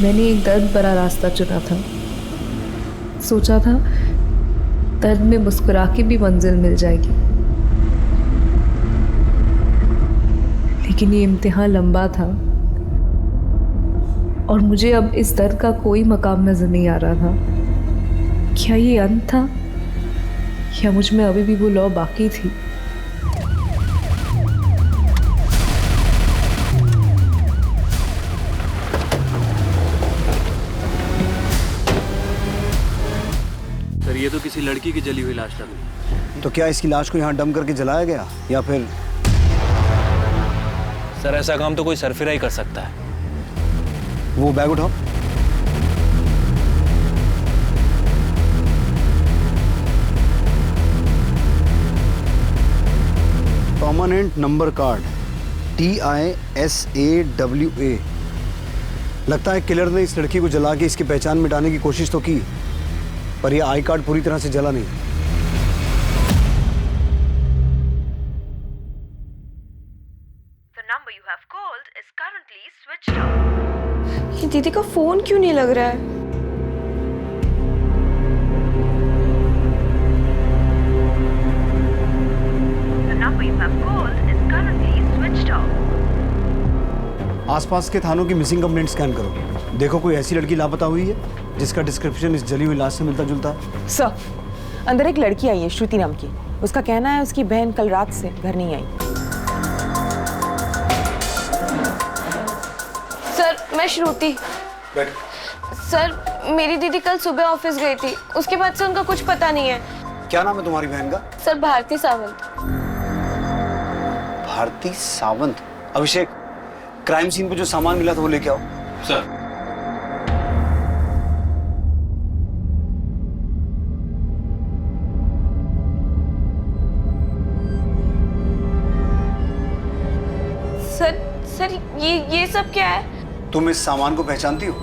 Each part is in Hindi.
मैंने एक दर्द भरा रास्ता चुना था। सोचा था दर्द में मुस्कुरा के भी मंजिल मिल जाएगी, लेकिन ये इम्तिहान लंबा था और मुझे अब इस दर्द का कोई मकाम नजर नहीं आ रहा था। क्या ये अंत था या मुझ में अभी भी वो लौ बाकी थी? सर ये तो किसी लड़की की जली हुई लाश लग रही। तो क्या इसकी लाश को यहाँ डंप करके जलाया गया या फिर? सर ऐसा काम तो कोई सरफिरा ही कर सकता है। वो बैग उठाओ। Permanent number card TISAWA। लगता है किलर ने इस लड़की को जला के इसकी पहचान मिटाने की कोशिश तो की, पर यह आई कार्ड पूरी तरह से जला नहीं। The number you have called is currently switched off. ये दीदी का फोन क्यों नहीं लग रहा है? The number you have called is currently switched off. आसपास के थानों की मिसिंग कंप्लेंट स्कैन करो। देखो कोई ऐसी लड़की लापता हुई है जिसका डिस्क्रिप्शन इस जली हुई लाश से मिलता जुलता है। सर, अंदर एक लड़की आई है श्रुति नाम की। उसका कहना है उसकी बहन कल रात से घर नहीं आई। सर, मैं श्रुति। बैठ। सर, मेरी दीदी कल सुबह ऑफिस गई थी, उसके बाद से उनका कुछ पता नहीं है। क्या नाम है तुम्हारी बहन का? सर, भारती सावंत। भारती सावंत। अभिषेक, क्राइम सीन पे जो सामान मिला था वो लेके आओ। सर सर ये सब क्या है? तुम इस सामान को पहचानती हो?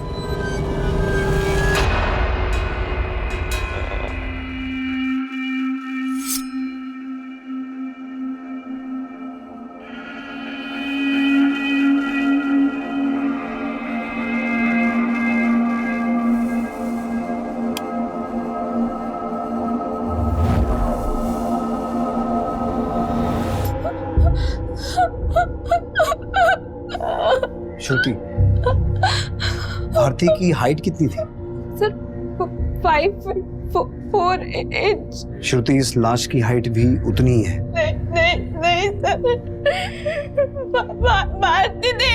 श्रुति, भारती की हाइट कितनी थी? सर, 5'4" श्रुति, इस लाश की हाइट भी उतनी ही है। नहीं सर। भारती ने।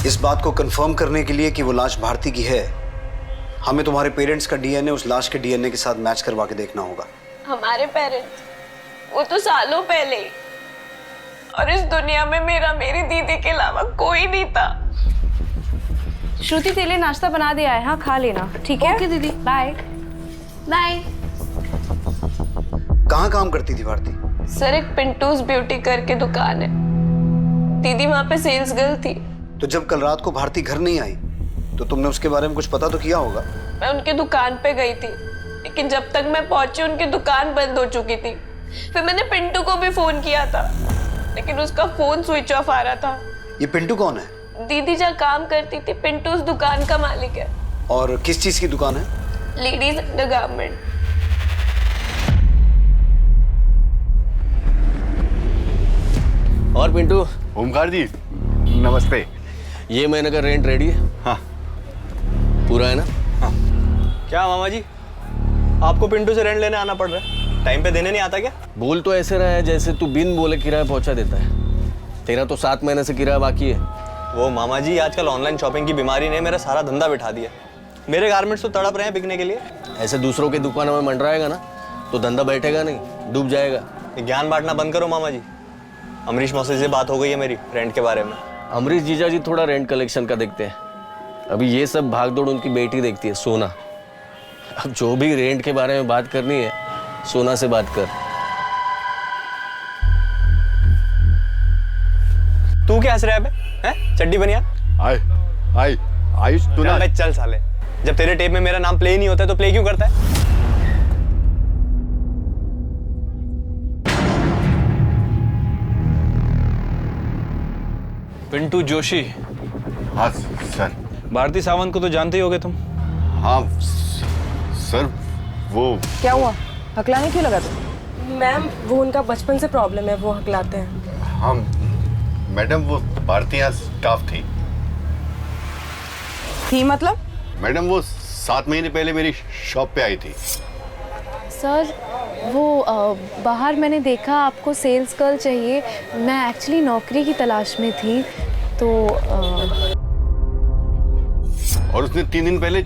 इस बात को कंफर्म करने के लिए कि वो लाश भारती की है, हमें तुम्हारे पेरेंट्स का डीएनए उस लाश के डीएनए के साथ मैच करवा के देखना होगा। हमारे पेरेंट्स? वो तो सालों पहले, और इस दुनिया में मेरी दीदी के अलावा कोई नहीं था। श्रुति, तेरे लिए नाश्ता बना दिया है, हाँ खा लेना, ठीक है? ओके दीदी, बाय बाय। कहाँ काम करती थी भारती? सर, एक पिंटूज ब्यूटी करके दुकान है, दीदी वहाँ पे सेल्स गर्ल थी। तो जब कल रात को भारती घर नहीं आई तो तुमने उसके बारे में कुछ पता तो किया होगा? मैं उनकी दुकान पे गई थी, लेकिन जब तक मैं पहुंची उनकी दुकान बंद हो चुकी थी। फिर मैंने पिंटू को भी फोन किया था, लेकिन उसका फोन स्विच ऑफ आ रहा था। ये पिंटू कौन है? दीदी जहाँ काम करती थी, पिंटू उस दुकान का मालिक है। और किस चीज की दुकान है? Ladies undergarment. और पिंटू, ओमकार जी नमस्ते। ये महीने का रेंट रेडी है? हाँ पूरा है ना? हाँ। क्या मामा जी, आपको पिंटू से रेंट लेने आना पड़ रहा है? टाइम पे देने नहीं आता क्या? बोल तो ऐसे रहा है जैसे तू बिन बोले किराया पहुंचा देता है। तेरा तो 7 महीने से किराया बाकी है। वो मामा जी, आजकल ऑनलाइन शॉपिंग की बीमारी ने मेरा सारा धंधा बिठा दिया। मेरे गारमेंट्स तो तड़प रहे हैं बिकने के लिए। ऐसे दूसरों की दुकानों में मंडराएगा ना तो धंधा बैठेगा नहीं, डूब जाएगा। ये ज्ञान बांटना बंद करो मामा जी। अमरीश मौसी से बात हो गई है मेरी रेंट के बारे में। अमरीश जीजा जी थोड़ा रेंट कलेक्शन का देखते हैं, अभी ये सब भागदौड़ उनकी बेटी देखती है सोना। अब जो भी रेंट के बारे में बात करनी है सोना से बात कर। तू क्या हंस रहा है बे? हैं? चड्डी बनिया? आयुष तू ना चल साले, जब तेरे टेप में मेरा नाम प्ले ही नहीं होता है तो प्ले क्यों करता है? पिंटू जोशी, हाँ सर। भारती सावंत को तो जानते ही होगे तुम। हाँ सर, वो क्या हुआ, हकलाने क्यों लगा तुम? मैम वो उनका बचपन से प्रॉब्लम है, वो हकलाते हैं। हाँ मैडम, वो भारती यहाँ स्टाफ थी। मतलब? मैडम वो 7 महीने पहले मेरी शॉप पे आई थी। सर वो बाहर मैंने देखा आपको सेल्स गर्ल चाहिए। मैं एक्चुअली नौकरी की तलाश में थी तो और उसने 3 दिन पहले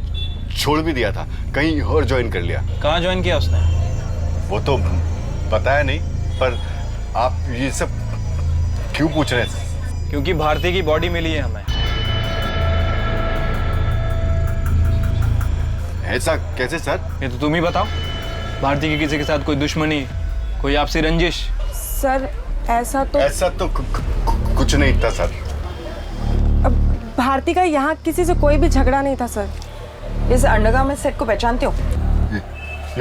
छोड़ भी दिया था, कहीं और ज्वाइन कर लिया। कहाँ ज्वाइन किया उसने? वो तो बताया नहीं, पर आप ये सब क्यों पूछ रहे हैं? क्योंकि भारती की बॉडी मिली है हमें। ऐसा कैसे सर? ये तो तुम ही बताओ। भारती की किसी के साथ कोई दुश्मनी, कोई आपसी रंजिश? सर ऐसा तो कुछ नहीं था सर। अब भारती का यहाँ किसी से कोई भी झगड़ा नहीं था सर। इस अंडरगारमेंट सेट को पहचानते हो?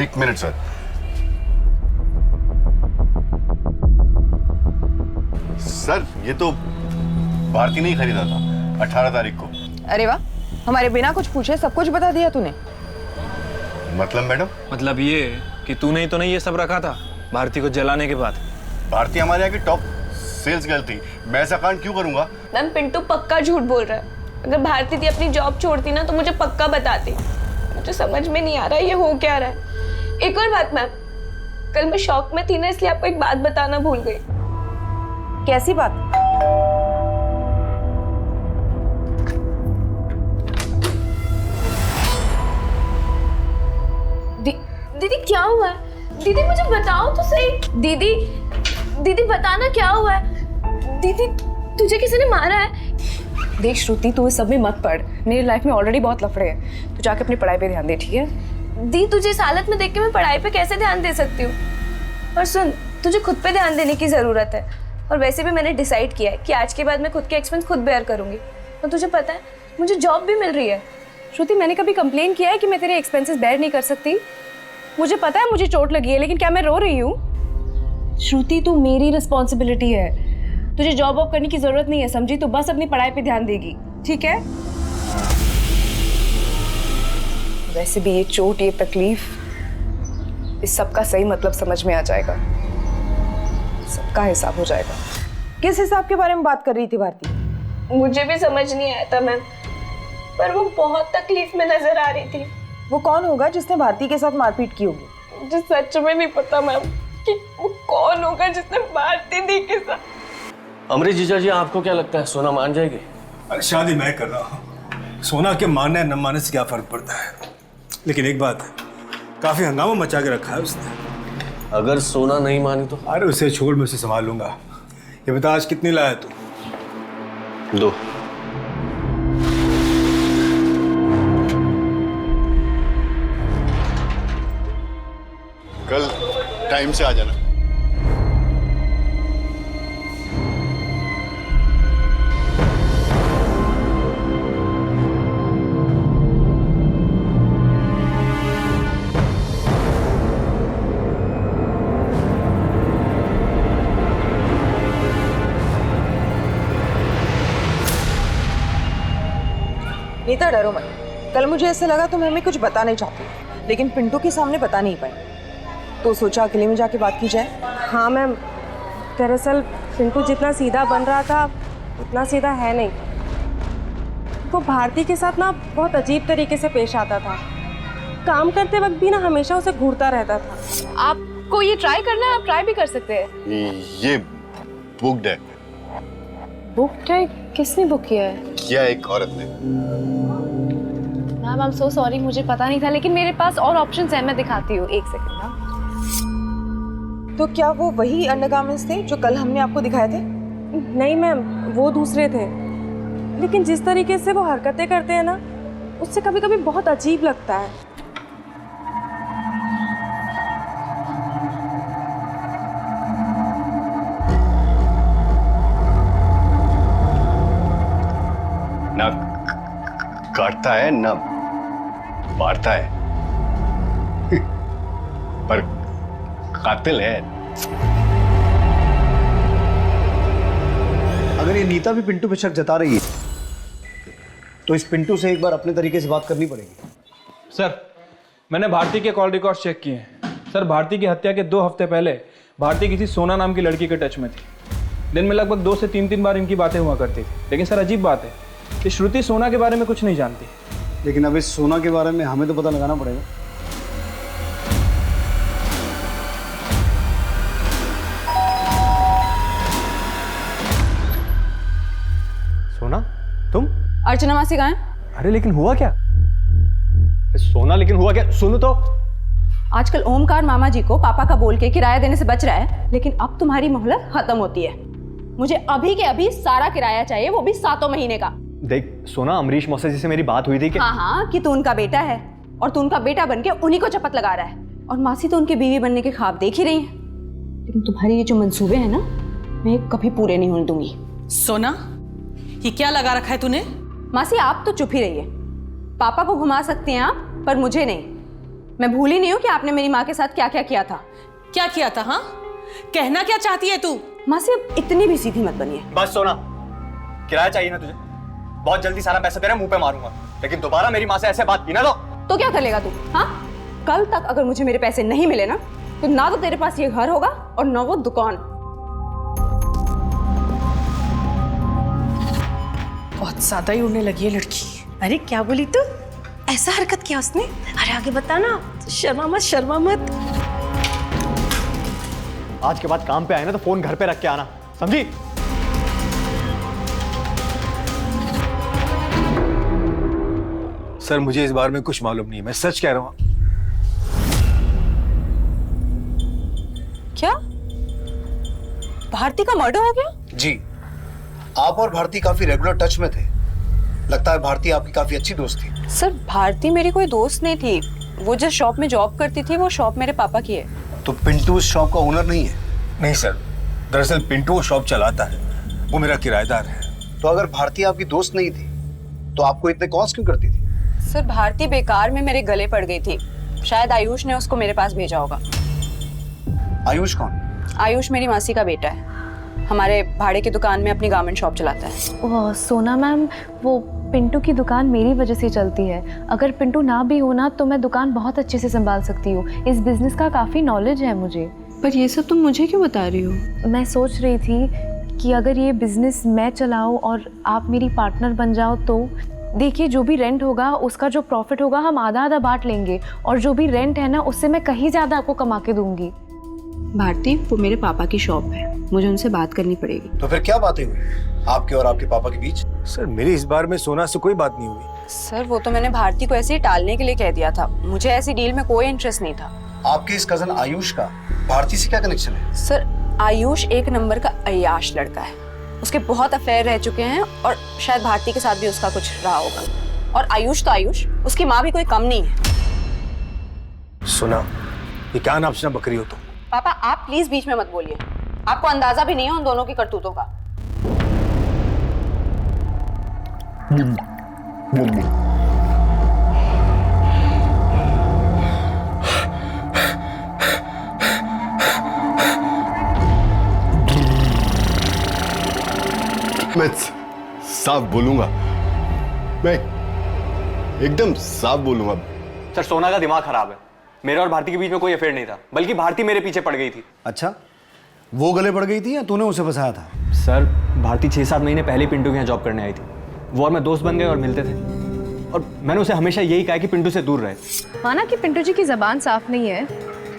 1 मिनट सर। सर ये तो भारती ने ही खरीदा था 18 तारीख को। अरे वाह, हमारे बिना कुछ पूछे सब कुछ बता दिया तूने। मतलब मैडम? मतलब ये कि तूने ही तो नहीं ये सब रखा था भारती को जलाने के बाद? भारती हमारे यहाँ की टॉप सेल्स गर्ल थी, मैं ऐसा कांड क्यों करूंगा? मैम पिंटू पक्का झूठ बोल रहा है। अगर भारती थी अपनी जॉब छोड़ती ना तो मुझे पक्का बताती। मुझे समझ में नहीं आ रहा है ये हो क्या रहा है। एक और बात मैम, कल मैं शॉक में थी ना, इसलिए आपको एक बात बताना भूल गई। कैसी बात? दीदी क्या हुआ है? दीदी मुझे बताओ तो सही। दीदी दीदी बताना क्या हुआ है? दीदी तुझे किसी ने मारा है? देख श्रुति, तू इस सब में मत पड़। मेरी लाइफ में ऑलरेडी बहुत लफड़े हैं। तू जाके अपनी पढ़ाई पे ध्यान दे, ठीक है? दी तुझे इस हालत में देख के मैं पढ़ाई पे कैसे ध्यान दे सकती हूँ? और सुन, तुझे खुद पे ध्यान देने की जरूरत है। और वैसे भी मैंने डिसाइड किया है कि आज के बाद मैं खुद के एक्सपेंस खुद बेयर करूंगी। और तुझे पता है मुझे जॉब भी मिल रही है। श्रुति, मैंने कभी कंप्लेन किया है कि मैं तेरे एक्सपेंसेस बेयर नहीं कर सकती? मुझे पता है मुझे चोट लगी है, लेकिन क्या मैं रो रही हूँ? श्रुति, तू मेरी रिस्पॉन्सिबिलिटी है। तुझे जॉब वॉब करने की जरूरत नहीं है, समझी? तू बस अपनी पढ़ाई पे ध्यान देगी, ठीक है? वैसे भी ये चोट, ये तकलीफ, इस सब का सही मतलब समझ में आ जाएगा। सबका हिसाब हो जाएगा। किस हिसाब के बारे में बात कर रही थी भारती? मुझे भी समझ नहीं आया था मैम, पर वो बहुत तकलीफ में नजर आ रही थी। वो कौन होगा जिसने भारती के साथ मारपीट की होगी? मुझे सच में नहीं पता मैम कि वो कौन होगा जिसने भारती दी के साथ। अमरीश जीजा जी, आपको क्या लगता है सोना मान जाएगी? अरे शादी मैं कर रहा हूँ, सोना के मानने न मानने से क्या फर्क पड़ता है। लेकिन एक बात है, काफी हंगामा मचा के रखा है उसने। अगर सोना नहीं मानी तो? अरे उसे छोड़, मैं उसे संभाल लूंगा। ये बता आज कितनी लाया तू? 2। कल टाइम से आ जाना। नीता डरो मत। कल मुझे ऐसा लगा तुम हमें कुछ बता नहीं चाहती, लेकिन पिंटू के सामने बता नहीं पाई, तो सोचा अकेले में जाके बात की जाए। हाँ मैम, दरअसल पिंटू जितना सीधा बन रहा था उतना सीधा है नहीं। वो भारती के साथ ना बहुत अजीब तरीके से पेश आता था। काम करते वक्त भी ना हमेशा उसे घूरता रहता था। आपको ये ट्राई करना है, आप ट्राई भी कर सकते हैं। ये बुक्ड है। बुक है? किसने बुक किया है? किया एक औरत ने। Ma'am I am so sorry, मुझे पता नहीं था, लेकिन मेरे पास और ऑप्शंस हैं, मैं दिखाती हूँ। एक सेकंड ना। तो क्या वो वही अंडरगारमेंट्स थे जो कल हमने आपको दिखाए थे? नहीं मैम, वो दूसरे थे। लेकिन जिस तरीके से वो हरकतें करते हैं ना, उससे कभी कभी बहुत अजीब लगता है। ना काटता है ना मारता है, पर कातिल है। अगर ये नीता भी पिंटू पे शक जता रही है तो इस पिंटू से एक बार अपने तरीके से बात करनी पड़ेगी। सर, मैंने भारती के कॉल रिकॉर्ड चेक किए हैं। सर, भारती की हत्या के 2 हफ्ते पहले भारती किसी सोना नाम की लड़की के टच में थी। दिन में लगभग 2 से 3 बार इनकी बातें हुआ करती थी। लेकिन सर, अजीब बात है कि श्रुति सोना के बारे में कुछ नहीं जानती। लेकिन अब इस सोना के बारे में हमें तो पता लगाना पड़ेगा। सोना, तुम? अर्चना मासी कहाँ है? अरे लेकिन हुआ क्या? सोना, लेकिन हुआ क्या? सुनो तो। आजकल ओमकार मामा जी को पापा का बोल के किराया देने से बच रहा है, लेकिन अब तुम्हारी मोहलत खत्म होती है। मुझे अभी के अभी सारा किराया चाहिए, वो भी 7 महीने का। देख सोना, अमरीश मौसा जी से मेरी बात हुई थी कि हाँ, कि तू उनका बेटा है और तू उनका बेटा बनके उन्हीं को चपत लगा रहा है। और मासी तो उनकी बीवी बनने के ख्वाब देख ही रही है। लेकिन तुम्हारे ये जो मंसूबे हैं ना, मैं कभी पूरे नहीं होने दूंगी। सोना, ये क्या लगा रखा है तूने? मासी, आप तो चुप ही रहिए। पापा को घुमा सकती हैं आप, पर मुझे नहीं। मैं भूली नहीं हूँ कि आपने मेरी माँ के साथ क्या क्या किया था। क्या किया था? हाँ, कहना क्या चाहती है तू? मासी, अब इतनी भी सीधी मत बनिए। बस सोना, किराया चाहिए ना तुझे? बहुत जल्दी सारा पैसा तेरे मुंह पे मारूंगा, लेकिन दोबारा मेरी माँ से ऐसे बात की ना तो क्या कर लेगा तू? हाँ, कल तक अगर मुझे मेरे पैसे नहीं मिले ना, तो ना तो तेरे पास ये घर होगा और ना वो दुकान। बहुत ज्यादा ही उड़ने लगी है लड़की। अरे क्या बोली तू? ऐसा हरकत किया उसने? अरे आगे बता ना, शर्मा मत, शर्मा मत। आज के बाद काम पे आए ना तो फोन घर पे रख के आना, समझी? सर, मुझे इस बारे में कुछ मालूम नहीं है, मैं सच कह रहा हूँ। क्या भारती का मर्डर हो गया? जी, आप और भारती काफी रेगुलर टच में थे। लगता है भारती आपकी काफी अच्छी दोस्त थी। सर, भारती मेरी कोई दोस्त नहीं थी। वो जिस शॉप में जॉब करती थी, वो शॉप मेरे पापा की है। तो पिंटू उस शॉप का ओनर नहीं है? नहीं सर, दरअसल पिंटू वो शॉप चलाता है, वो मेरा किराएदार है। तो अगर भारती आपकी दोस्त नहीं थी तो आपको इतने कॉल्स क्यों करती थी? सर, भारती बेकार में मेरे गले पड़ गई थी। शायद आयुष ने उसको मेरे पास भेजा होगा। आयुष कौन? आयुष मेरी मासी का बेटा है। हमारे भाड़े की दुकान में अपनी गारमेंट शॉप चलाता है। वो सोना मैम, वो पिंटू की दुकान मेरी वजह से चलती है। अगर पिंटू ना भी हो ना, तो मैं दुकान बहुत अच्छे से संभाल सकती हूँ। इस बिजनेस का काफ़ी नॉलेज है मुझे। पर ये सब तुम मुझे क्यों बता रही हो? मैं सोच रही थी कि अगर ये बिजनेस मैं चलाऊँ और आप मेरी पार्टनर बन जाओ, तो देखिए जो भी रेंट होगा उसका जो प्रॉफिट होगा हम आधा आधा बांट लेंगे, और जो भी रेंट है ना उससे मैं कहीं ज़्यादा आपको कमा के दूंगी। भारती, वो मेरे पापा की शॉप है, मुझे उनसे बात करनी पड़ेगी। तो फिर क्या बातें हुई आपके और आपके पापा के बीच? सर, मेरी इस बार में सोना से कोई बात नहीं हुई। सर, वो तो मैंने भारती को ऐसे ही टालने के लिए कह दिया था। मुझे ऐसी डील में कोई इंटरेस्ट नहीं था। आपके इस कजन आयुष का भारती से क्या कनेक्शन है? सर, आयुष एक नंबर का अय्याश लड़का है। उसके बहुत अफेयर रह चुके हैं और शायद भारती के साथ भी उसका कुछ रहा होगा। और आयुष तो आयुष, उसकी माँ भी कोई कम नहीं है। सुना, ये क्या नाम सुना बकरी हो तुम? पापा, आप प्लीज बीच में मत बोलिए। आपको अंदाजा भी नहीं है उन दोनों की करतूतों का। मैं साफ बोलूंगा, मैं एकदम साफ बोलूंगा। सर, सोना का दिमाग खराब है। मेरे और भारती के बीच में कोई अफेयर नहीं था, बल्कि भारती मेरे पीछे पड़ गई थी। अच्छा, वो गले पड़ गई थी या तूने उसे फंसाया था? सर, भारती 6-7 महीने पहले पिंटू के यहाँ जॉब करने आई थी। वो और मैं दोस्त बन गए और मिलते थे, और मैंने उसे हमेशा यही कहा कि पिंटू से दूर रहे। माना कि पिंटू जी की जबान साफ नहीं है,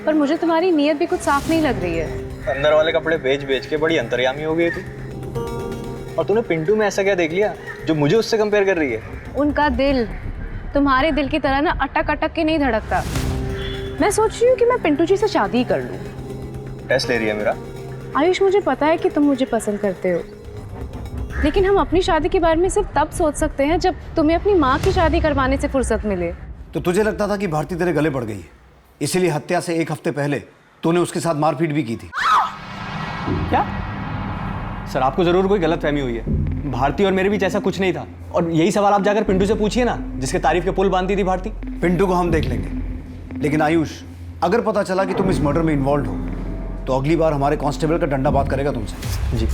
पर मुझे तुम्हारी नीयत भी कुछ साफ नहीं लग रही है। अंदर वाले कपड़े बेच बेच के बड़ी अंतर्यामी हो गई थी। और तूने पिंटू में ऐसा क्या देख लिया जो मुझे उससे कंपेयर कर रही है? उनका दिल तुम्हारे दिल की तरह ना अटक अटक के नहीं धड़कता। मैं सोच रही हूँ कि मैं पिंटू जी से शादी कर लूँ। टेस्ट ले रही है मेरा? आयुष, मुझे पता है कि तुम मुझे पसंद करते हो, लेकिन हम अपनी शादी के बारे में सिर्फ तब सोच सकते हैं जब तुम्हें अपनी माँ की शादी करवाने से फुर्सत मिले। तो तुझे लगता था कि भारती तेरे गले पड़ गई है, इसीलिए हत्या से 1 हफ्ते पहले तूने उसके साथ मारपीट भी की थी? क्या? सर, आपको जरूर कोई गलतफहमी हुई है। भारती और मेरे बीच ऐसा कुछ नहीं था, और यही सवाल आप जाकर पिंटू से पूछिए ना, जिसके तारीफ के पुल बांधती थी भारती। पिंटू को हम देख लेंगे, लेकिन आयुष, अगर पता चला कि तुम इस मर्डर में इन्वॉल्व हो तो अगली बार हमारे कांस्टेबल का डंडा बात करेगा तुमसे। जी।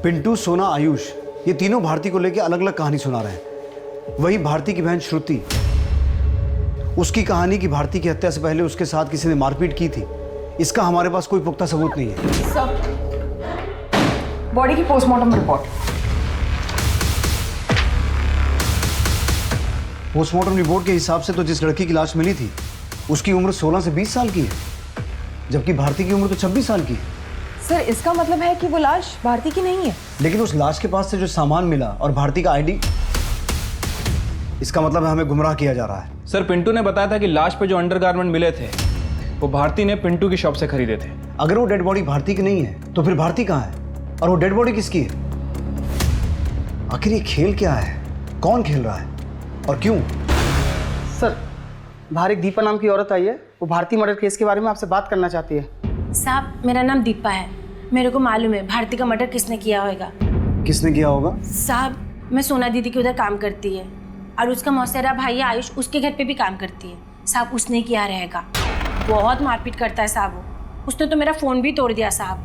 पिंटू, सोना, आयुष, ये तीनों भारती को लेकर अलग अलग कहानी सुना रहे हैं। वही भारती की बहन श्रुति, उसकी कहानी कि भारती की हत्या से पहले उसके साथ किसी ने मारपीट की थी, इसका हमारे पास कोई पुख्ता सबूत नहीं है। सब बॉडी की पोस्टमार्टम रिपोर्ट। पोस्टमार्टम रिपोर्ट के हिसाब से तो जिस लड़की की लाश मिली थी उसकी उम्र 16 से 20 साल की है, जबकि भारती की उम्र तो 26 साल की है। सर इसका मतलब है कि वो लाश भारती की नहीं है। लेकिन उस लाश के पास से जो सामान मिला और भारती का आईडी, इसका मतलब है हमें गुमराह किया जा रहा है। सर पिंटू ने बताया था कि लाश पे जो अंडरगारमेंट मिले थे वो भारती ने पिंटू की शॉप से खरीदे थे। अगर वो डेड बॉडी भारती की नहीं है तो फिर भारती कहाँ है, और वो डेड बॉडी किसकी है? आखिर ये खेल क्या है, कौन खेल रहा है और क्यों? सर बाहर एक दीपा नाम की औरत आई है, वो भारती मर्डर केस के बारे में आपसे बात करना चाहती है। साहब मेरा नाम दीपा है, मेरे को मालूम है भारती का मर्डर किसने किया होगा। किसने किया होगा? साहब मैं सोना दीदी के उधर काम करती है और उसका मौसेरा भाई आयुष उसके घर पे भी काम करती है। साहब उसने किया रहेगा, बहुत मारपीट करता है साहब वो। उसने तो मेरा फ़ोन भी तोड़ दिया साहब।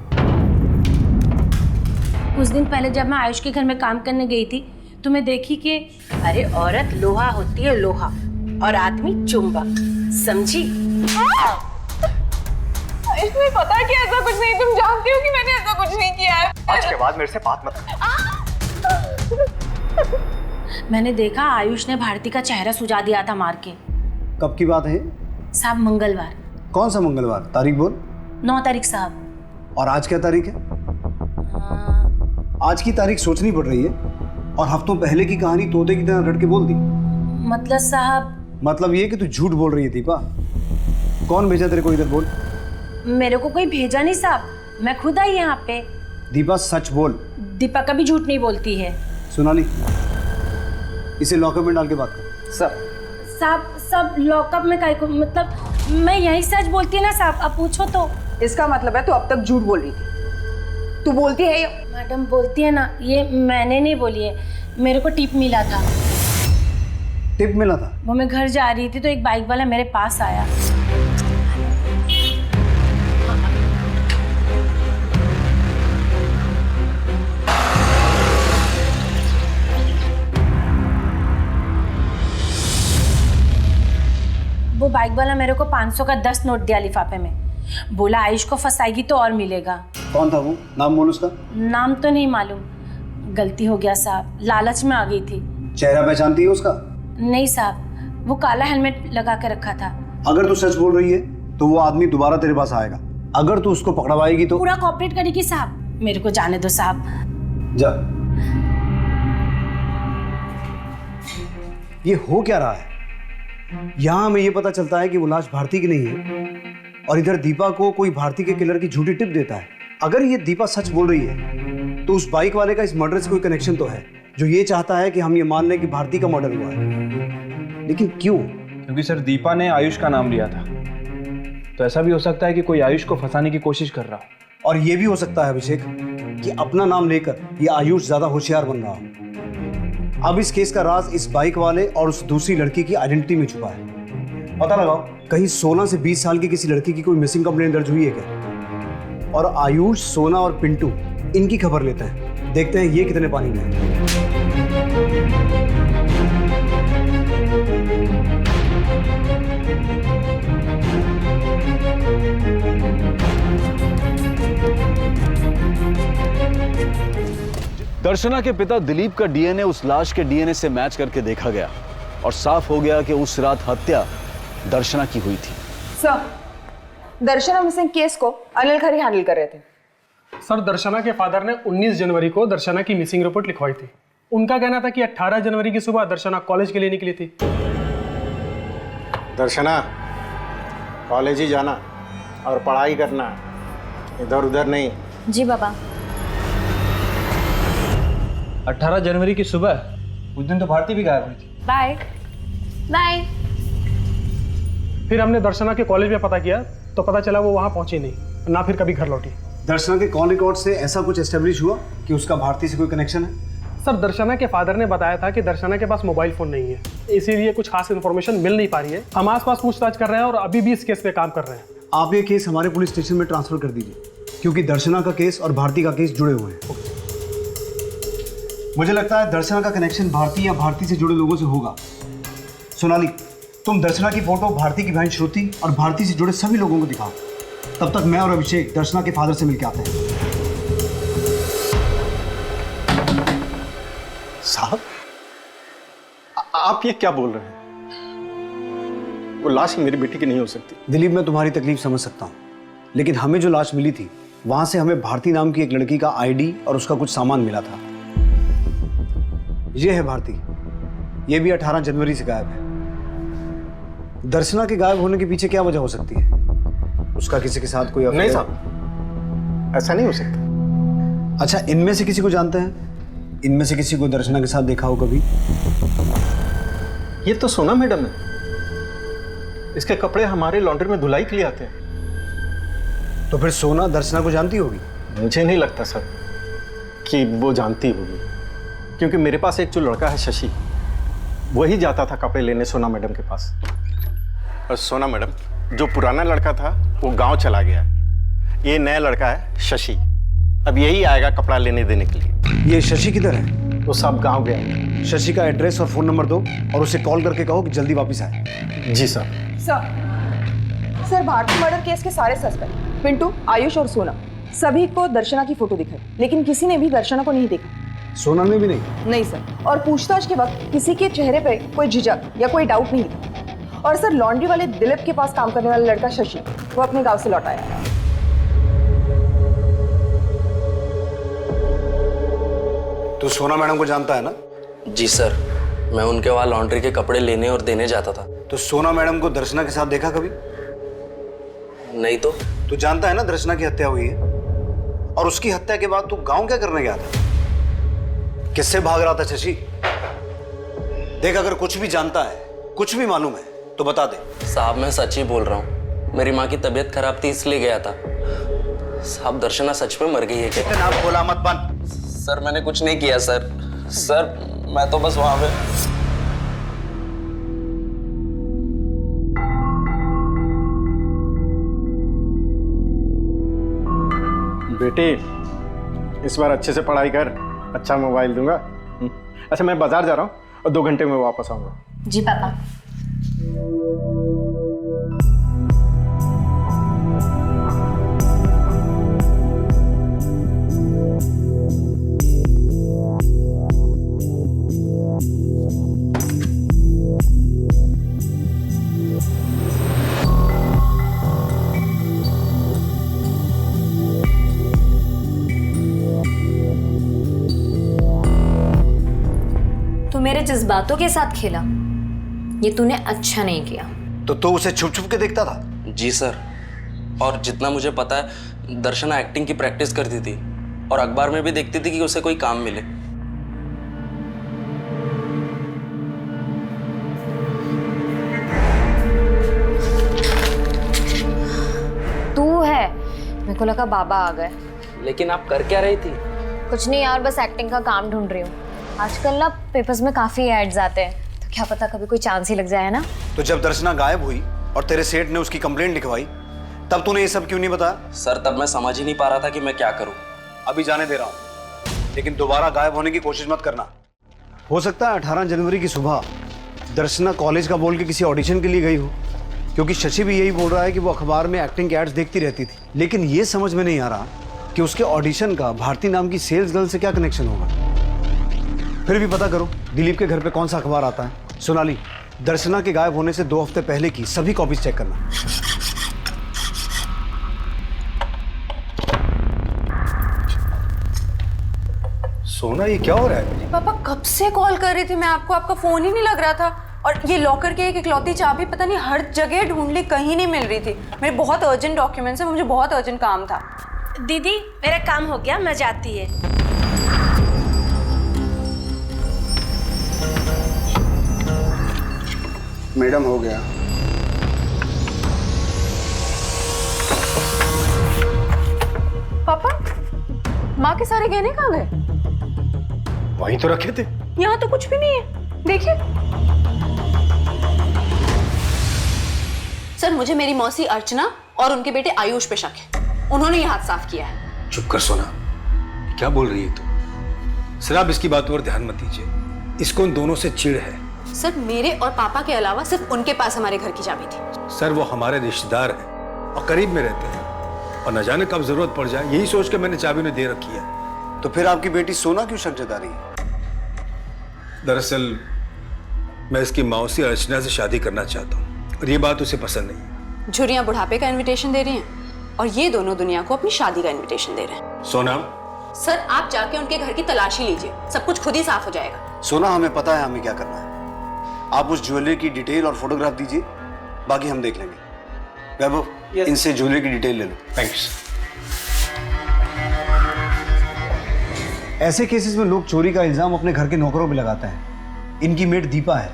कुछ दिन पहले जब मैं आयुष के घर में काम करने गई थी तो मैं देखी कि अरे औरत लोहा होती है लोहा और आदमी चुंबक, समझी? इसमें पता कि ऐसा कुछ नहीं, तुम जानती हो कि मैंने ऐसा कुछ नहीं किया है। आज के बाद मेरे से बात मत कर। मैंने देखा आयुष ने भारती का चेहरा सुझा दिया था मार के। कब की बात है? साहब मंगलवार। कौन सा मंगलवार? तारीख बोल। 9 तारीख साहब। और आज क्या तारीख है? आज की तारीख सोचनी पड़ रही है और हफ्तों पहले की कहानी तोते की तरह रट के बोल दी। मतलब साहब? मतलब ये कि तू झूठ बोल रही है दीपा। कौन भेजा तेरे को इधर? बोल। मेरे को कोई भेजा नहीं साहब, मैं खुद आई यहाँ पे। दीपा सच बोल। दीपा कभी झूठ नहीं बोलती है। सोनाली इसे लॉकअप में डाल के बात कर। साहब सब लॉकअप में काहे को, मतलब मैं यही सच बोलती है ना साहब, अब पूछो तो। इसका मतलब है तू अब तक झूठ बोल रही थी। तू बोलती है ये? मैडम बोलती है ना, ये मैंने नहीं बोली है, मेरे को टिप मिला था। टिप मिला था? वो मैं घर जा रही थी तो एक बाइक वाला मेरे पास आया। वो बाइक वाला मेरे को 500 का 10 नोट दिया लिफाफे में, बोला आयुष को फंसाएगी तो और मिलेगा। कौन था वो? नाम बोल उसका। नाम तो नहीं मालूम, गलती हो गया साहब, लालच में आ गई थी। चेहरा पहचानती है उसका? नहीं साहब, वो काला हेलमेट लगा के रखा था। अगर तू सच बोल रही है तो वो आदमी दोबारा तेरे पास आएगा। अगर तू उसको पकड़वाएगी तो पूरा कॉपरेट करेगी साहब। मेरे को जाने दो साहब। जा। ये हो क्या रहा है? यहाँ हमें ये पता चलता है कि वो लाश भारती की नहीं है और इधर दीपा को कोई भारती के किलर की झूठी टिप देता है। अगर ये दीपा सच बोल रही है तो उस बाइक वाले का इस मर्डर से कोई कनेक्शन तो है, जो ये चाहता है कि हम ये मान लें कि भारती का मर्डर हुआ है। लेकिन क्यों? क्योंकि सर दीपा ने आयुष का नाम लिया था, तो ऐसा भी हो सकता है कि कोई आयुष को फंसाने की कोशिश कर रहा हो। और ये भी हो सकता है अभिषेक कि अपना नाम लेकर ये आयुष ज्यादा होशियार बन रहा हो। अब इस केस का राज इस बाइक वाले और उस दूसरी लड़की की आइडेंटिटी में छुपा है। पता लगाओ कहीं 16 से 20 साल की किसी लड़की की कोई मिसिंग कंप्लेंट दर्ज हुई है क्या? और आयुष, सोना और पिंटू इनकी खबर लेते हैं, देखते हैं ये कितने पानी में है। दर्शना के पिता दिलीप का डीएनए उस लाश के डीएनए से मैच करके देखा गया और साफ हो गया कि उस रात हत्या दर्शना की हुई थी। सर, दर्शना मिसिंग केस को अनिल खरी हैंडल कर रहे थे। सर दर्शना के फादर ने 19 जनवरी को दर्शना की मिसिंग रिपोर्ट लिखवाई थी। उनका कहना था कि 18 जनवरी की सुबह दर्शना कॉलेज के लिए निकली थी। दर्शना कॉलेज ही जाना और पढ़ाई करना, इधर उधर नहीं। जी बाबा। 18 जनवरी की सुबह, उस दिन तो भारती भी गायब हुई थी। Bye bye. फिर हमने दर्शना के कॉलेज में पता किया तो पता चला वो वहाँ पहुंची नहीं, ना फिर कभी घर लौटी। दर्शना के कॉल रिकॉर्ड से ऐसा कुछ एस्टेब्लिश हुआ कि उसका भारती से कोई कनेक्शन है? सर दर्शना के फादर ने बताया था कि दर्शना के पास मोबाइल फोन नहीं है, इसीलिए कुछ खास इन्फॉर्मेशन मिल नहीं पा रही है। हम आसपास पूछताछ कर रहे हैं और अभी भी इस केस पे काम कर रहे हैं। आप ये केस हमारे पुलिस स्टेशन में ट्रांसफर कर दीजिए, क्योंकि दर्शना का केस और भारती का केस जुड़े हुए हैं। मुझे लगता है दर्शना का कनेक्शन भारती या भारती से जुड़े लोगों से होगा। सोनाली, तुम दर्शना की फोटो भारती की बहन श्रुति और भारती से जुड़े सभी लोगों को दिखाओ। तब तक मैं और अभिषेक दर्शना के फादर से मिलकर आते हैं। साहब, आप ये क्या बोल रहे हैं? वो लाश मेरी बेटी की नहीं हो सकती। दिलीप, मैं तुम्हारी तकलीफ समझ सकता हूँ, लेकिन हमें जो लाश मिली थी वहां से हमें भारती नाम की एक लड़की का आईडी और उसका कुछ सामान मिला था। ये है भारती, ये भी 18 जनवरी से गायब है। दर्शना के गायब होने के पीछे क्या वजह हो सकती है? उसका किसी के साथ कोई अफेयर? नहीं साहब, ऐसा नहीं हो सकता। अच्छा, इनमें से किसी को जानते हैं? इनमें से किसी को दर्शना के साथ देखा हो कभी? ये तो सोना मैडम है। इसके कपड़े हमारे लॉन्ड्री में धुलाई के लिए आते हैं। तो फिर सोना दर्शना को जानती होगी? मुझे नहीं लगता सर कि वो जानती होगी, क्योंकि मेरे पास एक जो लड़का है शशि, वही जाता था कपड़े लेने सोना मैडम के पास। और सोना मैडम, जो पुराना लड़का था वो गांव चला गया। ये नया लड़का है शशि, अब यही आएगा कपड़ा लेने देने के लिए। ये शशि किधर है? वो सब गांव गया। शशि का एड्रेस और फोन नंबर दो और उसे कॉल करके कहो कि जल्दी वापस आए। जी sir. Sir, Bharti murder case के सारे सस्पेक्ट पिंटू, आयुष और सोना, सभी को दर्शना की फोटो दिखाई, लेकिन किसी ने भी दर्शना को नहीं देखा। सोना ने भी नहीं? नहीं सर, और पूछताछ के वक्त किसी के चेहरे पे कोई झिझक या कोई डाउट नहीं था। और सर, लॉन्ड्री वाले दिलीप के पास काम करने वाला लड़का शशि, वो अपने गांव से लौट आया। तू सोना मैडम को जानता है ना? जी सर, मैं उनके वहाँ लॉन्ड्री के कपड़े लेने और देने जाता था। तो सोना मैडम को दर्शना के साथ देखा कभी? नहीं तो? तू जानता है ना दर्शना की हत्या हुई है, और उसकी हत्या के बाद तू गांव क्या करने गया था? किससे भाग रहा था शशि? देख, अगर कुछ भी जानता है, कुछ भी मालूम है तो बता दे। साहब, मैं सच ही बोल रहा हूँ। मेरी माँ की तबीयत खराब थी इसलिए गया था। साहब, दर्शना सच में मर गई है क्या? नाम बोला मत बन। सर, मैंने कुछ नहीं किया सर। सर, मैं तो बस वहां पे। बेटे, इस बार अच्छे से पढ़ाई कर, अच्छा मोबाइल दूंगा। अच्छा, मैं बाजार जा रहा हूँ और 2 घंटे में वापस आऊंगा। जी पापा। मेरे जज्बातों के साथ खेला, ये तूने अच्छा नहीं किया। तो तू उसे छुप छुप के देखता था? जी सर, और जितना मुझे पता है दर्शना एक्टिंग की प्रैक्टिस करती थी और अखबार में भी देखती थी कि उसे कोई काम मिले। तू है, मेरे को लगा बाबा आ गए। लेकिन आप कर क्या रही थी? कुछ नहीं यार, बस एक्टिंग का काम ढूंढ रही हूँ। आजकल ना पेपर्स में काफी एड्स आते हैं, तो क्या पता कभी कोई चांस ही लग जाए ना। तो जब दर्शना गायब हुई और तेरे सेठ ने उसकी कंप्लेंट लिखवाई, तब तूने ये सब क्यों नहीं बताया? सर, तब मैं समझ ही नहीं पा रहा था कि मैं क्या करूं। अभी जाने दे रहा हूं, लेकिन दोबारा गायब होने की कोशिश मत करना। हो सकता है 18 जनवरी की सुबह दर्शना कॉलेज का बोल के किसी ऑडिशन के लिए गई हो, क्योंकि शशि भी यही बोल रहा है कि वो अखबार में एक्टिंग के एड्स देखती रहती थी। लेकिन ये समझ में नहीं आ रहा कि उसके ऑडिशन का भारती नाम की सेल्स गर्ल से क्या कनेक्शन होगा। फिर भी पता करो दिलीप के घर पे कौन सा अखबार आता है। सोनाली, दर्शना के गायब होने से 2 हफ्ते पहले की सभी कॉपीज चेक करना। सोना, ये क्या हो रहा है? पापा, कब से कॉल कर रही थी मैं आपको, आपका फोन ही नहीं लग रहा था। और ये लॉकर के एक इकलौती चाबी पता नहीं हर जगह ढूंढ ली, कहीं नहीं मिल रही थी। मेरे बहुत अर्जेंट डॉक्यूमेंट्स है, मुझे बहुत अर्जेंट काम था। दीदी, मेरा काम हो गया, मैं जाती है। मैडम, हो गया। पापा, माँ के सारे गहने कहाँ गए? वहीं तो रखे थे। यहाँ तो कुछ भी नहीं है, देखिए। सर, मुझे मेरी मौसी अर्चना और उनके बेटे आयुष पे शक है। उन्होंने ये हाथ साफ किया है। चुप कर सोना, क्या बोल रही है तू? सर आप इसकी बातों पर ध्यान मत दीजिए, इसको उन दोनों से चिढ़ है। सर मेरे और पापा के अलावा सिर्फ उनके पास हमारे घर की चाबी थी। सर वो हमारे रिश्तेदार हैं और करीब में रहते हैं, और न जाने कब जरूरत पड़ जाए, यही सोच के मैंने चाबी उन्हें दे रखी है। तो फिर आपकी बेटी सोना क्यों शक जता रही है? दरअसल मैं इसकी मौसी अर्चना से शादी करना चाहता हूँ और ये बात उसे पसंद नहीं। झुर्रियाँ बुढ़ापे का इनविटेशन दे रही हैं और ये दोनों दुनिया को अपनी शादी का इनविटेशन दे रहे हैं। सोना, सर आप जाके उनके घर की तलाशी लीजिए, सब कुछ खुद ही साफ हो जाएगा। सोना, हमें पता है हमें क्या करना है। आप उस ज्वेलरी की डिटेल और फोटोग्राफ दीजिए, बाकी हम देख लेंगे। वैभव, इनसे ज्वेलरी की डिटेल ले लो। थैंक्स। ऐसे केसेस में लोग चोरी का इल्जाम अपने घर के नौकरों पे लगाते हैं। इनकी मेड दीपा है,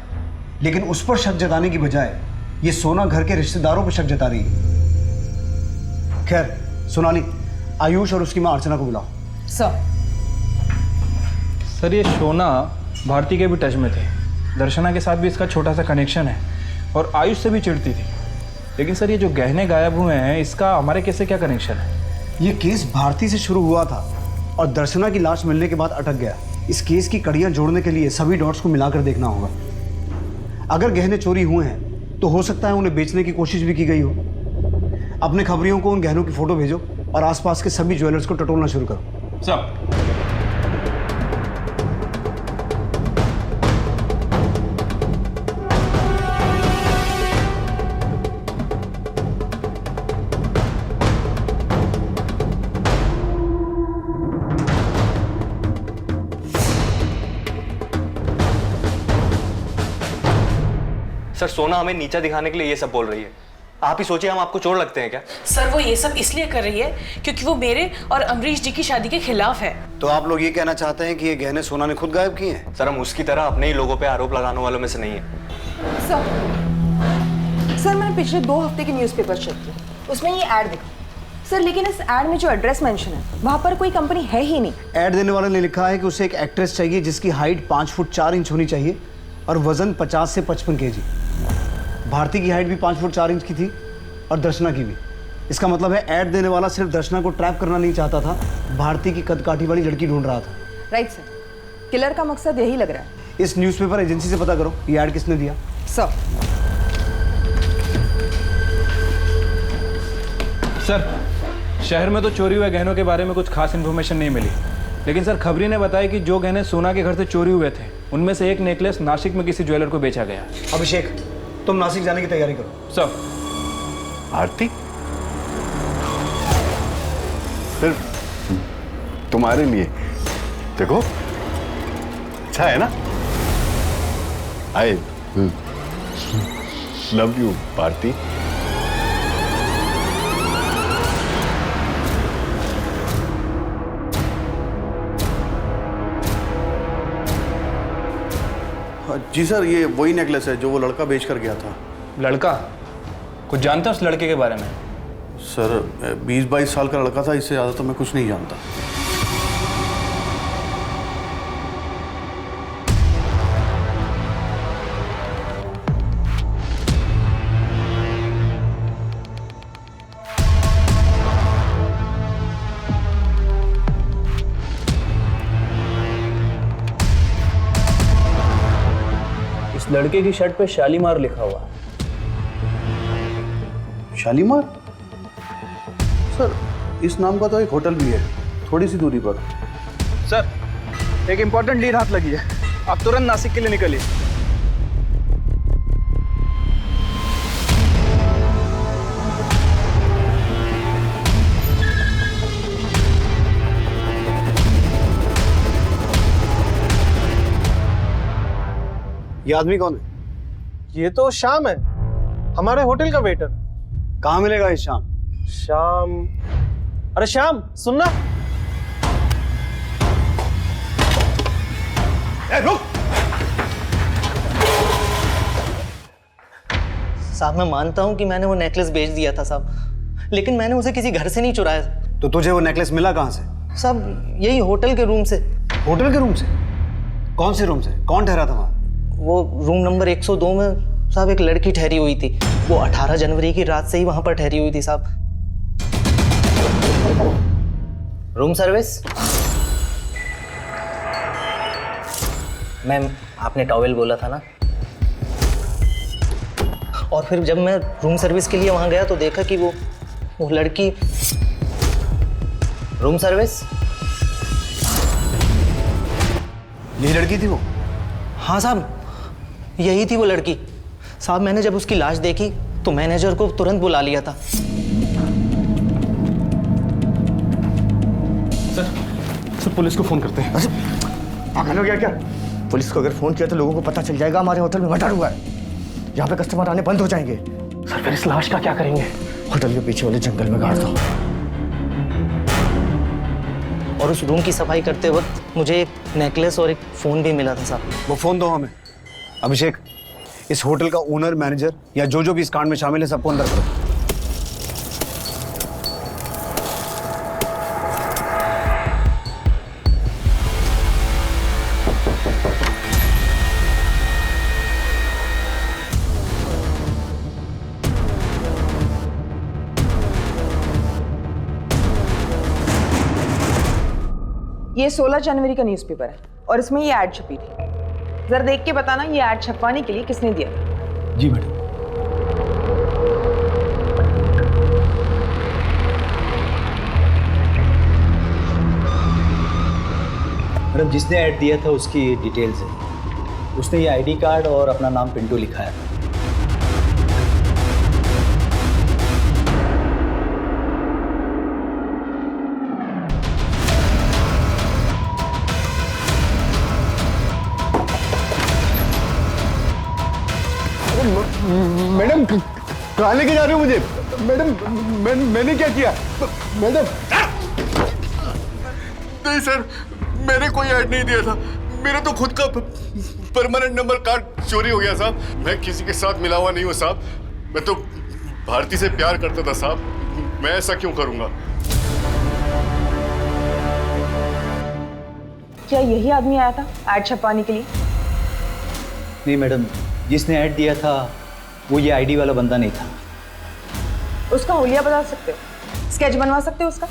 लेकिन उस पर शक जताने की बजाय ये सोना घर के रिश्तेदारों पर शक जता रही है। खैर सोनाली, आयुष और उसकी मां अर्चना को बुलाओ। सर ये सोना भारती के भी टच में थे, दर्शना के साथ भी इसका छोटा सा कनेक्शन है और आयुष से भी चिढ़ती थी। लेकिन सर ये जो गहने गायब हुए हैं, इसका हमारे केस से क्या कनेक्शन है? ये केस भारती से शुरू हुआ था और दर्शना की लाश मिलने के बाद अटक गया। इस केस की कड़ियां जोड़ने के लिए सभी डॉट्स को मिलाकर देखना होगा। अगर गहने चोरी हुए हैं तो हो सकता है उन्हें बेचने की कोशिश भी की गई हो। अपने खबरियों को उन गहनों की फोटो भेजो और आसपास के सभी ज्वेलर्स को टटोलना शुरू करो। सब सर सोना हमें नीचा दिखाने के लिए ये सब बोल रही है। आप ही सोचिए हम आपको चोर लगते हैं क्या? सर वो ये सब इसलिए कर रही है क्योंकि वो मेरे और अमरीश जी की शादी के खिलाफ है। तो आप लोग ये कहना चाहते हैं कि ये गहने सोना ने खुद गायब किए हैं? सर हम उसकी तरह अपने ही लोगों पे आरोप लगाने वालों में से नहीं है। सर मैंने पिछले 2 हफ्ते के न्यूज़पेपर चेक किए, उसमें ये ऐड दिखा। सर लेकिन इस ऐड में जो एड्रेस मेंशन है वहाँ पर कोई कंपनी है ही नहीं। ऐड देने वाले ने लिखा है कि उसे एक एक्ट्रेस चाहिए जिसकी हाइट 5 फुट 4 इंच होनी चाहिए और वजन 50 से 55 केजी। भारती की हाइट भी 5 फुट 4 इंच की थी और दर्शना की भी। इसका मतलब है ऐड देने वाला सिर्फ दर्शना को ट्रैप करना नहीं चाहता था, भारती की कदकाठी वाली लड़की ढूंढ रहा था। राइट सर, किलर का मकसद यही लग रहा है। इस न्यूज़पेपर एजेंसी से पता करो ये ऐड किसने दिया। सर शहर में तो चोरी हुए गहनों के बारे में कुछ खास इन्फॉर्मेशन नहीं मिली, लेकिन सर खबरी ने बताया कि जो गहने सोना के घर से चोरी हुए थे उनमें से एक नेकलेस नासिक में किसी ज्वेलर को बेचा गया। अभिषेक, तुम नासिक जाने की तैयारी करो। सब आरती, सिर्फ तुम्हारे लिए। देखो अच्छा है ना। I love you Bharti. जी सर, ये वही नेकलेस है जो वो लड़का बेच कर गया था। लड़का? कुछ जानता है उस लड़के के बारे में? सर 20-22 साल का लड़का था, इससे ज़्यादा तो मैं कुछ नहीं जानता। इस लड़के की शर्ट पे शालीमार लिखा हुआ है। शालीमार? सर इस नाम का तो एक होटल भी है थोड़ी सी दूरी पर। सर एक इंपॉर्टेंट लीड हाथ लगी है, आप तुरंत नासिक के लिए निकलिए। ये आदमी कौन है? ये तो श्याम है, हमारे होटल का वेटर। कहाँ मिलेगा ये श्याम? श्याम, अरे श्याम सुनना। रुक। साहब मैं मानता हूँ कि मैंने वो नेकलेस बेच दिया था साहब, लेकिन मैंने उसे किसी घर से नहीं चुराया। तो तुझे वो नेकलेस मिला कहाँ से? साहब यही होटल के रूम से। होटल के रूम से? कौन से रूम से? कौन ठहरा था वहाँ? वो रूम नंबर 102 में साहब एक लड़की ठहरी हुई थी। वो 18 जनवरी की रात से ही वहां पर ठहरी हुई थी साहब। Room service. मैम आपने टॉवेल बोला था ना, और फिर जब मैं रूम सर्विस के लिए वहाँ गया तो देखा कि वो लड़की। Room service? यही लड़की थी वो? हाँ साहब, यही थी वो लड़की। साहब मैंने जब उसकी लाश देखी तो मैनेजर को तुरंत बुला लिया था। सर पुलिस को फोन करते हैं। पागल हो गया क्या? पुलिस को अगर फोन किया तो लोगों को पता चल जाएगा हमारे होटल में मर्डर हुआ है, यहाँ पे कस्टमर आने बंद हो जाएंगे। सर फिर इस लाश का क्या करेंगे? होटल के पीछे वाले जंगल में गाड़ दो। और उस रूम की सफाई करते वक्त मुझे एक नेकलेस और एक फ़ोन भी मिला था साहब। वो फ़ोन दो हमें। अभिषेक, इस होटल का ओनर, मैनेजर या जो भी इस कांड में शामिल है सबको अंदर करो। ये 16 जनवरी का न्यूज़पेपर है और इसमें ये ऐड छपी थी। जरा देख के बताना ये ऐड छपवाने के लिए किसने दिया था। जी मैडम। मैडम जिसने ऐड दिया था उसकी डिटेल्स है। उसने ये आईडी कार्ड और अपना नाम पिंटू लिखा है। मैडम कहाँ लेके जा रहे हो मुझे? मैडम मैंने क्या किया? मैडम नहीं सर, मैंने कोई ऐड नहीं दिया था। मेरा तो खुद का परमानेंट नंबर कार्ड चोरी हो गया साहब। मैं किसी के साथ मिला हुआ नहीं हूँ साहब। मैं तो भारती से प्यार करता था साहब। मैं ऐसा क्यों करूँगा? क्या यही आदमी आया था ऐड छपवाने के लिए? नहीं मैडम, जिसने ऐड दिया था वो ये आईडी वाला बंदा नहीं था। उसका हुलिया बता सकते हो? स्केच बनवा सकते हो उसका?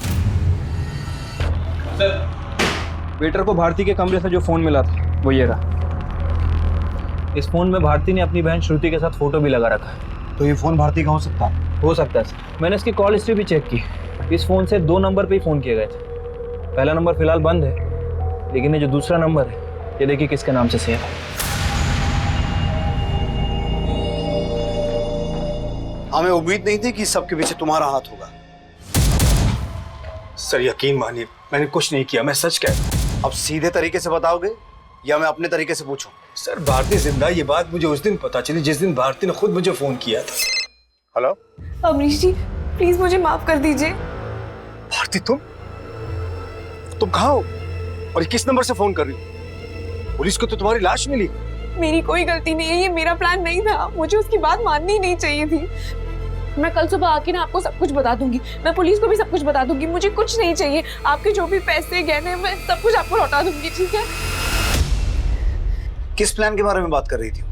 सर, वेटर को भारती के कमरे से जो फ़ोन मिला था वो ये रहा। इस फ़ोन में भारती ने अपनी बहन श्रुति के साथ फ़ोटो भी लगा रखा है। तो ये फ़ोन भारती का हो सकता है? हो सकता है सर। मैंने इसकी कॉल हिस्ट्री भी चेक की। इस फ़ोन से 2 नंबर पे ही फ़ोन किए गए थे। पहला नंबर फिलहाल बंद है, लेकिन ये जो दूसरा नंबर है ये देखिए किसके नाम से सेव है। हमें उम्मीद नहीं थी कि सबके पीछे तुम्हारा हाथ होगा। सर यकीन मानिए मैंने कुछ नहीं किया, मैं सच कह रहा हूं। अब सीधे तरीके से बताओगे या मैं अपने तरीके से पूछूं? सर भारती जिंदा, ये बात मुझे उस दिन पता चली जिस दिन भारती ने खुद मुझे फोन किया था। हेलो अमरीश जी, प्लीज मुझे माफ कर दीजिए। भारती तुम कहाँ हो और किस नंबर से फोन कर रही हो? पुलिस को तो तुम्हारी लाश मिली। मेरी कोई गलती नहीं है, ये मेरा प्लान नहीं था। मुझे उसकी बात माननी ही नहीं चाहिए थी। मैं कल सुबह आके ना आपको सब कुछ बता दूंगी। मैं पुलिस को भी सब कुछ बता दूंगी। मुझे कुछ नहीं चाहिए। आपके जो भी पैसे गहने मैं सब कुछ आपको लौटा दूंगी, ठीक है? किस प्लान के बारे में बात कर रही थी?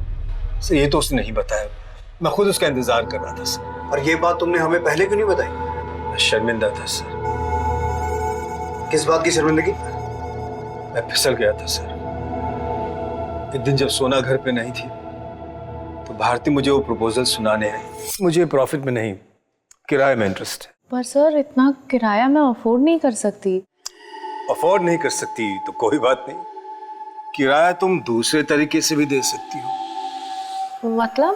सर ये तो उसने नहीं बताया, मैं खुद उसका इंतजार कर रहा था सर। और ये बात तुमने हमें पहले क्यों नहीं बताई? मैं शर्मिंदा था सर। किस बात की शर्मिंदगी? मैं फिसल गया था सर। एक दिन जब सोना घर पे नहीं थी तो भारती मुझे वो प्रपोजल सुनाने आई। मुझे प्रॉफिट में नहीं, किराए में इंटरेस्ट है। पर सर इतना किराया मैं अफोर्ड नहीं कर सकती। अफोर्ड नहीं कर सकती तो कोई बात नहीं, किराया तुम दूसरे तरीके से भी दे सकती हो। मतलब?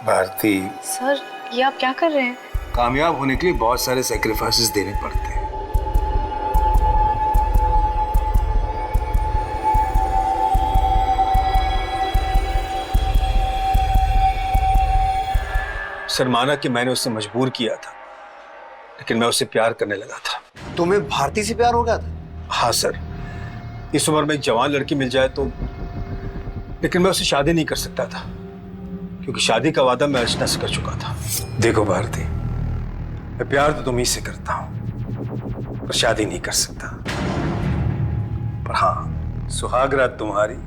भारती सर ये आप क्या कर रहे हैं? कामयाब होने के लिए बहुत सारे सैक्रिफाइसेस देने पड़ते हैं। सर माना कि मैंने उसे मजबूर किया था, लेकिन मैं उससे प्यार करने लगा था। तुम्हें भारती से प्यार हो गया था? हाँ सर, इस उम्र में एक जवान लड़की मिल जाए तो, लेकिन मैं उससे शादी नहीं कर सकता था क्योंकि शादी का वादा मैं अर्चना से कर चुका था। देखो भारती, मैं प्यार तो तुम्हीं से करता हूं पर शादी नहीं कर सकता। पर हाँ, सुहाग रात तुम्हारी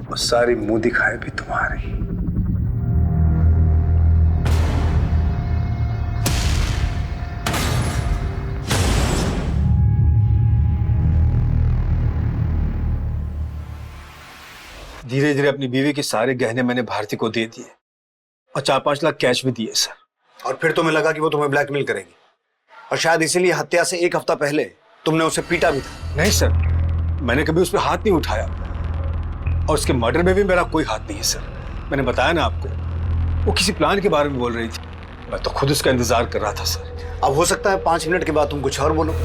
और सारी मुंह दिखाए भी तुम्हारी। धीरे धीरे अपनी बीवी के सारे गहने मैंने भारती को दे दिए और 4-5 लाख कैश भी दिए सर। और फिर तुम्हें लगा कि वो तुम्हें ब्लैकमेल करेगी और शायद इसीलिए हत्या से 1 हफ्ता पहले तुमने उसे पीटा भी था। नहीं सर, मैंने कभी उस पर हाथ नहीं उठाया और उसके मर्डर में भी मेरा कोई हाथ नहीं है सर। मैंने बताया ना आपको, वो किसी प्लान के बारे में बोल रही थी, मैं तो खुद उसका इंतजार कर रहा था सर। अब हो सकता है 5 मिनट के बाद तुम कुछ और बोलो।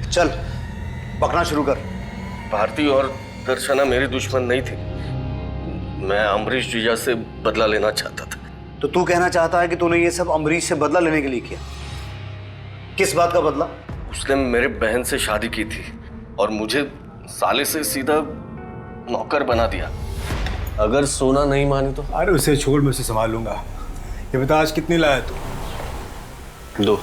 चल पकना शुरू कर। भारती और दर्शना मेरी दुश्मन नहीं थी, मैं अमरीश जीजा से बदला लेना चाहता था। तो तू कहना चाहता है कि तूने ये सब अमरीश से बदला लेने के लिए किया? किस बात का बदला? उसने मेरे बहन से शादी की थी और मुझे साले से सीधा नौकर बना दिया। अगर सोना नहीं मानी तो? अरे उसे छोड़, मैं उसे संभाल लूंगा। ये बता आज कितनी लाया तू? 2।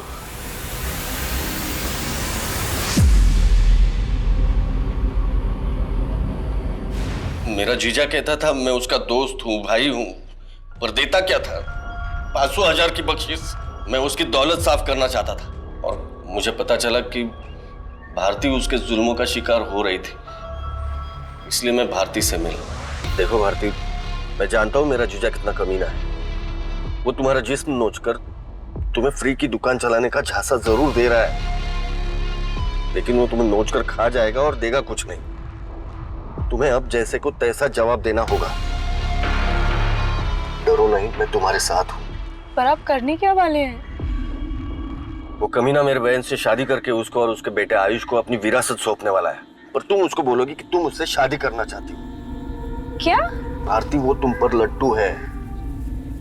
मेरा जीजा कहता था मैं उसका दोस्त हूँ, भाई हूँ, पर देता क्या था? 500,000 की बख्शिश। मैं उसकी दौलत साफ करना चाहता था और मुझे पता चला कि भारती उसके जुल्मों का शिकार हो रही थी, इसलिए मैं भारती से मिला। देखो भारती, मैं जानता हूँ मेरा जीजा कितना कमीना है। वो तुम्हारा जिस्म नोचकर तुम्हें फ्री की दुकान चलाने का झांसा जरूर दे रहा है, लेकिन वो तुम्हें नोचकर खा जाएगा और देगा कुछ नहीं। तुम्हें अब जैसे को तैसा जवाब देना होगा। डरो नहीं, मैं तुम्हारे साथ हूँ। पर आप करने क्या वाले हैं? वो कमीना मेरे बहन से शादी करके उसको और उसके बेटे आयुष को अपनी विरासत सौंपने वाला है, और तुम उसको बोलोगी कि तुम उससे शादी करना चाहती हो। क्या? भारती, वो तुम पर लट्टू है।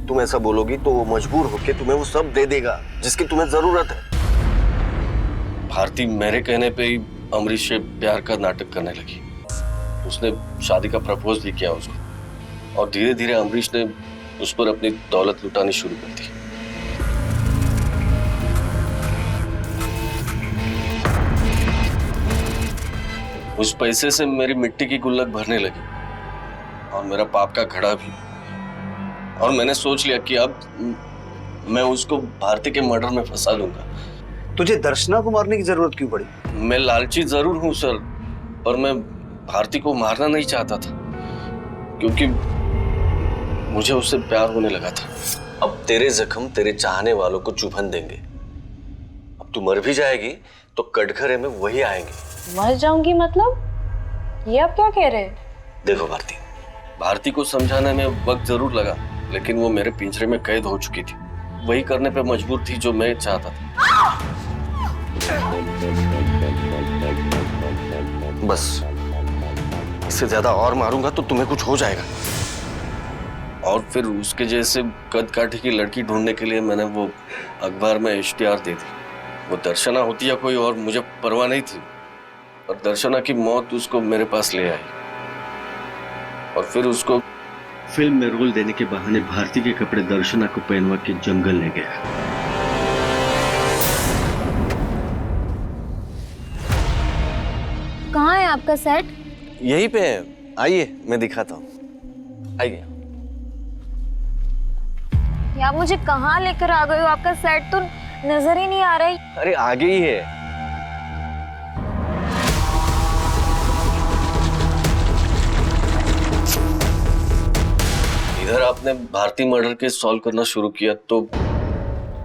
तुम ऐसा बोलोगी तो वो मजबूर होकर तुम्हें वो सब दे देगा जिसकी तुम्हें जरूरत है। भारती मेरे कहने पे ही अमरीश से प्यार का नाटक करने लगी। उसने शादी का प्रपोज भी किया उसको, और धीरे धीरे अमरीश ने उस पर अपनी दौलत लुटानी शुरू कर दी। उस पैसे से मेरी मिट्टी की गुल्लक भरने लगी और मेरा पाप का घड़ा भी। और मैंने सोच लिया कि अब मैं उसको भारती के मर्डर में फंसा लूंगा। तुझे दर्शना को मारने की जरूरत क्यों पड़ी? मैं लालची जरूर हूं सर, पर मैं भारती को मारना नहीं चाहता था, क्योंकि मुझे उससे प्यार होने लगा था। अब तेरे जख्म तेरे चाहने वालों को चुभन देंगे। अब तू मर भी जाएगी तो कटघरे में वही आएंगे। मर जाऊंगी मतलब? ये आप क्या कह रहे हैं? देखो भारती, भारती को समझाने में वक्त जरूर लगा, लेकिन वो मेरे पिंजरे में कैद हो चुकी थी। वही करने पे मजबूर थी जो मैं चाहता था। बस इससे ज्यादा और मारूंगा तो तुम्हें कुछ हो जाएगा। और फिर उसके जैसे कद काठी की लड़की ढूंढने के लिए मैंने वो अखबार में इश्तिहार दे दी। वो दर्शना होती या कोई और मुझे परवाह नहीं थी, और दर्शना की मौत उसको मेरे पास ले आई। और फिर उसको फिल्म में रोल देने के बहाने भारती के कपड़े दर्शना को पहनवा के जंगल ले गया। कहाँ है आपका सेट? यहीं पे है, आइए मैं दिखाता हूँ। आइए। यार मुझे कहाँ लेकर आ गए हो? आपका सेट तो नजर ही नहीं आ रहा है। अरे आगे ही है। इधर आपने भारती मर्डर केस सॉल्व करना शुरू किया तो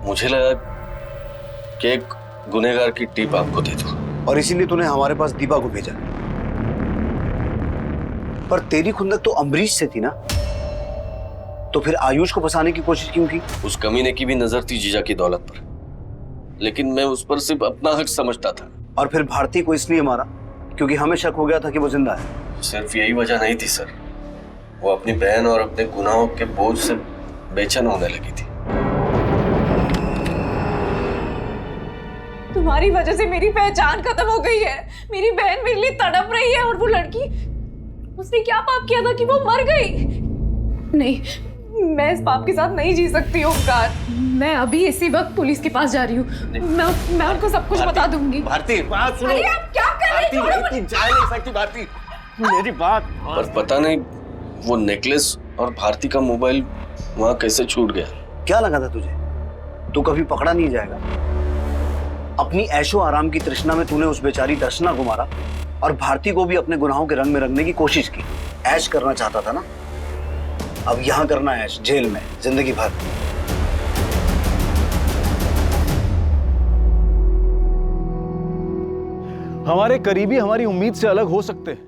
मुझे लगा कि एक गुनहगार की टिप आपको दे दूं। और इसीलिए तूने हमारे पास दीपा को भेजा। पर तेरी खुंदक तो अमरीश से थी ना, तो फिर आयुष को फंसाने की कोशिश क्यों की? उस कमीने की भी नजर थी जीजा की दौलत पर, लेकिन मैं उस पर सिर्फ अपना हक समझता था। और फिर भारती को इसलिए मारा क्योंकि हमें शक हो गया था कि वो जिंदा है। सिर्फ यही वजह नहीं थी सर, वो अपनी बहन और अपने गुनाहों के बोझ से बेचैन होने लगी थी। तुम्हारी वजह से मेरी पहचान खत्म हो गई है। मेरी बहन मेरे लिए तड़प रही है, और वो लड़की, उसने क्या पाप किया था कि वो मर गई? नहीं, मैं इस पाप के साथ नहीं जी सकती ओमकार। मैं अभी इसी वक्त पुलिस के पास जा रही हूँ। मैं उनको सब कुछ बता दूंगी। भारती बात सुनो। अरे आप क्या कर रहे हैं? भारती जा नहीं सकती भारती, मेरी बात। पर पता नहीं वो नेकलेस और भारती का मोबाइल वहाँ कैसे छूट गया। क्या लगा था तुझे तू कभी पकड़ा नहीं जाएगा? अपनी ऐशो आराम की तृष्णा में तूने उस बेचारी दर्शना को मारा और भारती को भी अपने गुनाहों के रंग में रंगने की कोशिश की। ऐश करना चाहता था ना, अब यहां करना है ऐश, जेल में जिंदगी भर। हमारे करीबी हमारी उम्मीद से अलग हो सकते हैं,